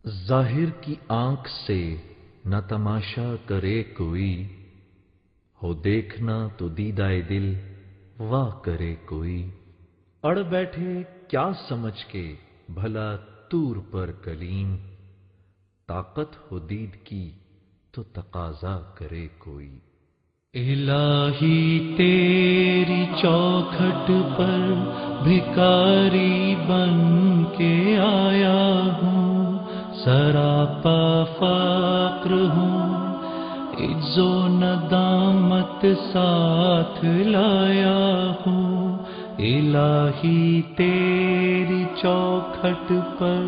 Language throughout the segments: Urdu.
ظاہر کی آنکھ سے نہ تماشا کرے کوئی، ہو دیکھنا تو دیدائے دل واہ کرے کوئی۔ اڑ بیٹھے کیا سمجھ کے بھلا طور پر کلیم، طاقت ہو دید کی تو تقاضا کرے کوئی۔ الہی تیری چوکھٹ پر بھکاری بن کے آیا ہوں، سراپا فقر ہوں، عجز و ندامت ساتھ لایا ہوں۔ الہی تیری چوکھٹ پر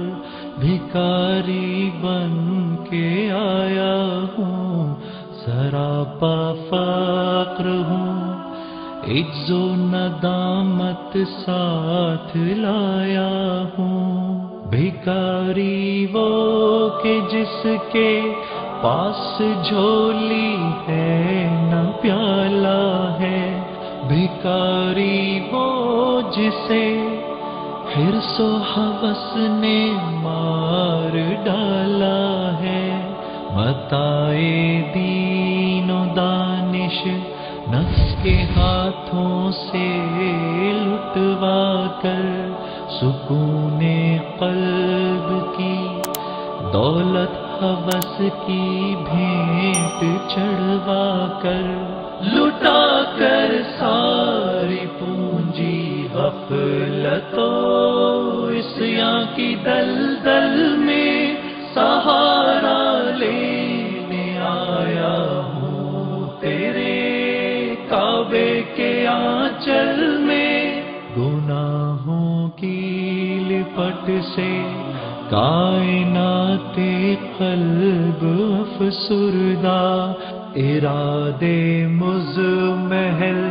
بھکاری بن کے آیا ہوں، سراپا فقر ہوں، عجز و ندامت ساتھ لایا ہوں۔ بھکاری وہ کہ جس کے پاس جھولی ہے نہ پیالہ ہے، بھکاری وہ جسے حرص و ہوس نے مار ڈالا ہے۔ متاع دین و دانش نفس کے ہاتھوں سے لٹوا کر، سکون قلب کی دولت ہوس کی بھینٹ چڑھوا کر، لٹا کر ساری پونجی غفلت و عصیاں کی دلدل میں سہارا لینے آیا ہوں تیرے کعبے کے آنچل میں۔ گناہوں کی لپٹ سے کائنات قلب افسردہ، ارادے مزمحل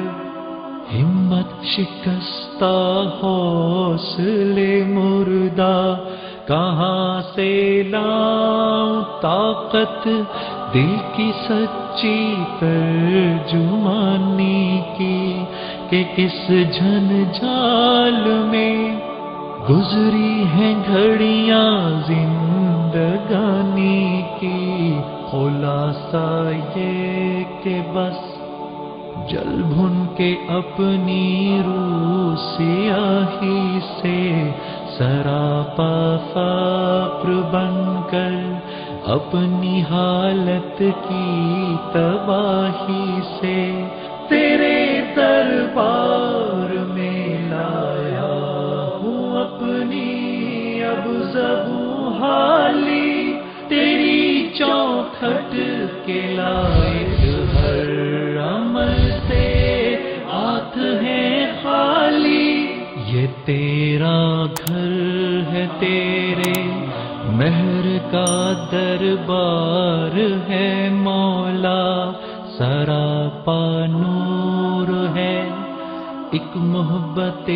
ہمت شکستہ حوصلے مردہ، کہاں سے لاؤں طاقت دل کی سچی ترجمانی کی، کہ کس جھنجھال میں گزری ہیں گھڑیاں زندگانی کی۔ خلاصہ یہ کہ بس جل بھن کے اپنی روح سیاہی سے، سراپا فقر بن کر اپنی حالت کی تباہی سے، تیرے دربار میں لایا ہوں اپنی اب زبوں حالی، تیری چوکھٹ کے لائق ہر عمل سے ہاتھ ہیں خالی۔ یہ تیرا گھر ہے، تیرے مہر کا دربار ہے مولا، سراپا نور ہے، ایک محبت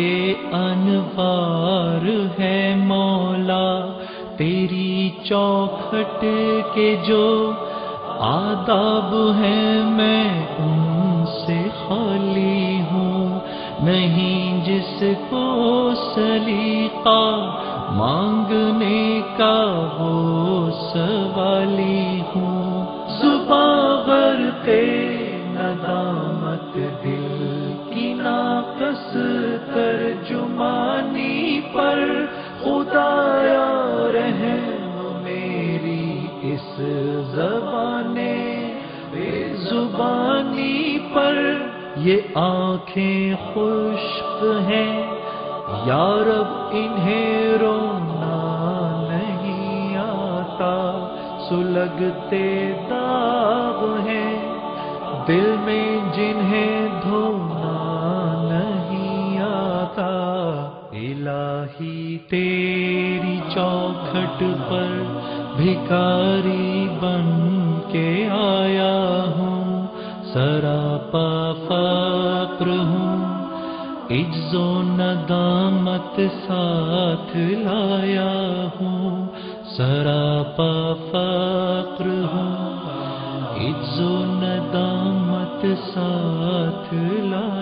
انوار ہے مولا۔ تیری چوکھٹ کے جو آداب ہیں میں ان سے خالی ہوں، نہیں جس کو سلیقہ مانگنے کا وہ سوالی ہوں۔ زباں غرقِ ندامت دل کی ناقص ترجمانی پر، خدایا رحم میری اس زبان بے زبانی پر۔ یہ آنکھیں خشک ہیں یا رب انہیں رونا نہیں آتا، سلگتے داغ ہیں دل میں جنہیں دھونا نہیں آتا۔ الہی تیری چوکھٹ پر بھکاری بن کے آیا ہوں، سراپا فقر ہوں، عجز و ندامت ساتھ لایا ہوں، سراپا فقر ہوں، عجز و ندامت ساتھ لایا